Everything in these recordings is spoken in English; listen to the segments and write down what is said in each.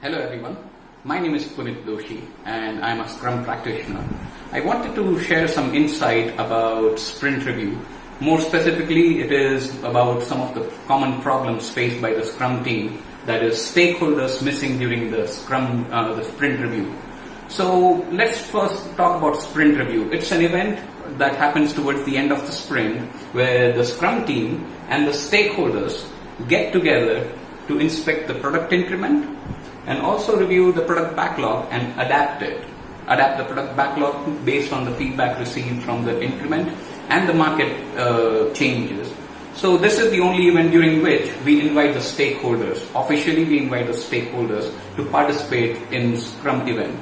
Hello everyone, my name is Punit Doshi and I'm a Scrum practitioner. I wanted to share some insight about sprint review. More specifically, it is about some of the common problems faced by the Scrum team, that is stakeholders missing during the sprint review. So let's first talk about sprint review. It's an event that happens towards the end of the sprint where the Scrum team and the stakeholders get together to inspect the product increment and also review the product backlog and adapt the product backlog based on the feedback received from the increment and the market changes. So this is the only event during which we invite the stakeholders. Officially, we invite the stakeholders to participate in Scrum event.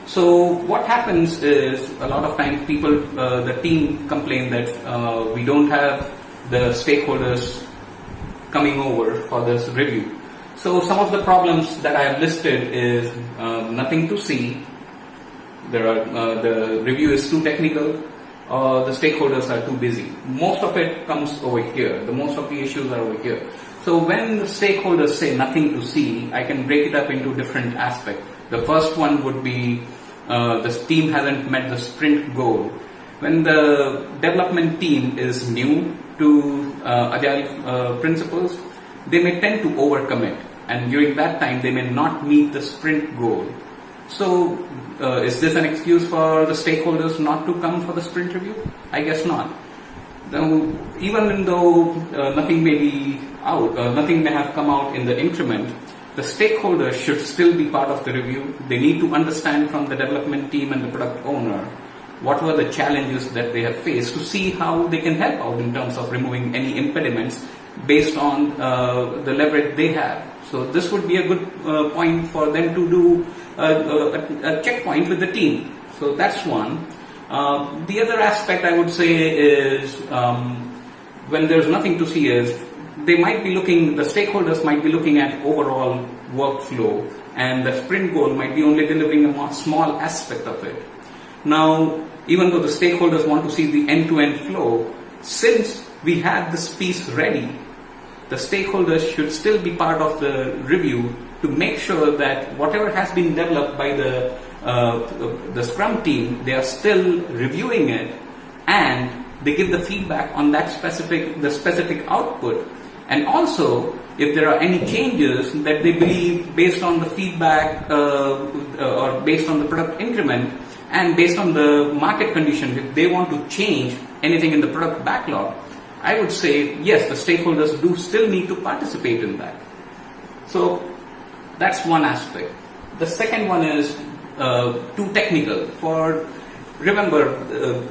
So what happens is a lot of times the team complain that we don't have the stakeholders coming over for this review. So some of the problems that I have listed is nothing to see. The review is too technical, or the stakeholders are too busy. Most of it comes over here. Most of the issues are over here. So when the stakeholders say nothing to see, I can break it up into different aspects. The first one would be the team hasn't met the sprint goal. When the development team is new to Agile principles, they may tend to overcommit, and during that time they may not meet the sprint goal. So is this an excuse for the stakeholders not to come for the sprint review? I guess not. Even though nothing may have come out in the increment, the stakeholders should still be part of the review. They need to understand from the development team and the product owner what were the challenges that they have faced to see how they can help out in terms of removing any impediments based on the leverage they have. So this would be a good point for them to do a checkpoint with the team. So that's one. The other aspect I would say is when there's nothing to see is the stakeholders might be looking at overall workflow, and the sprint goal might be only delivering a small aspect of it. Now, even though the stakeholders want to see the end-to-end flow, since we have this piece ready, the stakeholders should still be part of the review to make sure that whatever has been developed by the Scrum team, they are still reviewing it and they give the feedback on that specific output. And also, if there are any changes that they believe based on the feedback or based on the product increment and based on the market condition, if they want to change anything in the product backlog, I would say yes, the stakeholders do still need to participate in that. So that's one aspect. The second one is too technical. Remember,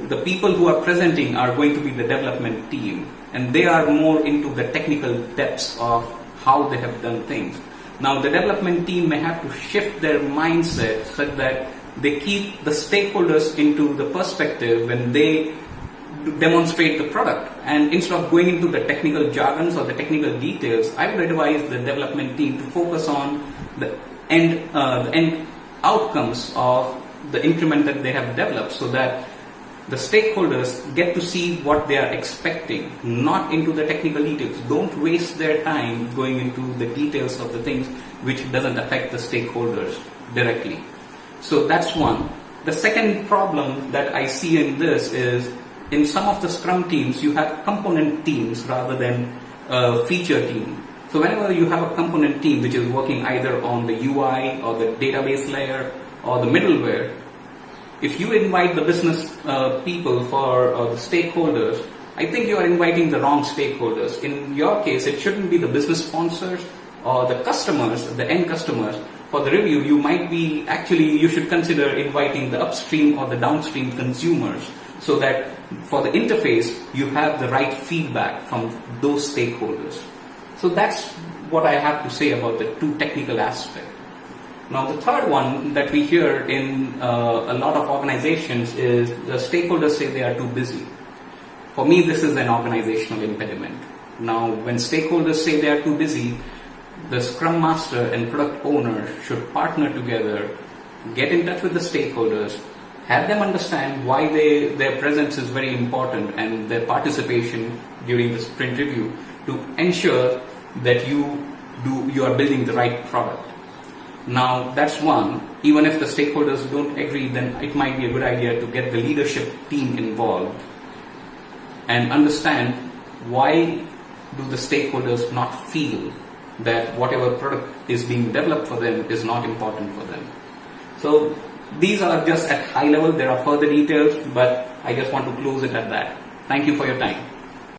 the people who are presenting are going to be the development team, and they are more into the technical depths of how they have done things. Now, the development team may have to shift their mindset such that they keep the stakeholders into the perspective when they demonstrate the product, and instead of going into the technical jargons or the technical details, I would advise the development team to focus on the end outcomes of the increment that they have developed, so that the stakeholders get to see what they are expecting, not into the technical details. Don't waste their time going into the details of the things which doesn't affect the stakeholders directly. So that's one. The second problem that I see in this is in some of the Scrum teams, you have component teams rather than a feature team. So whenever you have a component team which is working either on the UI or the database layer or the middleware, if you invite the business people or the stakeholders, I think you are inviting the wrong stakeholders. In your case, it shouldn't be the business sponsors or the customers, the end customers. For the review, you should consider inviting the upstream or the downstream consumers, so that for the interface, you have the right feedback from those stakeholders. So that's what I have to say about the two technical aspects. Now, the third one that we hear in a lot of organizations is the stakeholders say they are too busy. For me, this is an organizational impediment. Now, when stakeholders say they are too busy, the Scrum Master and product owner should partner together, get in touch with the stakeholders, have them understand why their presence is very important and their participation during the sprint review to ensure that you are building the right product. Now that's one. Even if the stakeholders don't agree, then it might be a good idea to get the leadership team involved and understand why do the stakeholders not feel that whatever product is being developed for them is not important for them. So these are just at high level. There are further details, but I just want to close it at that. Thank you for your time.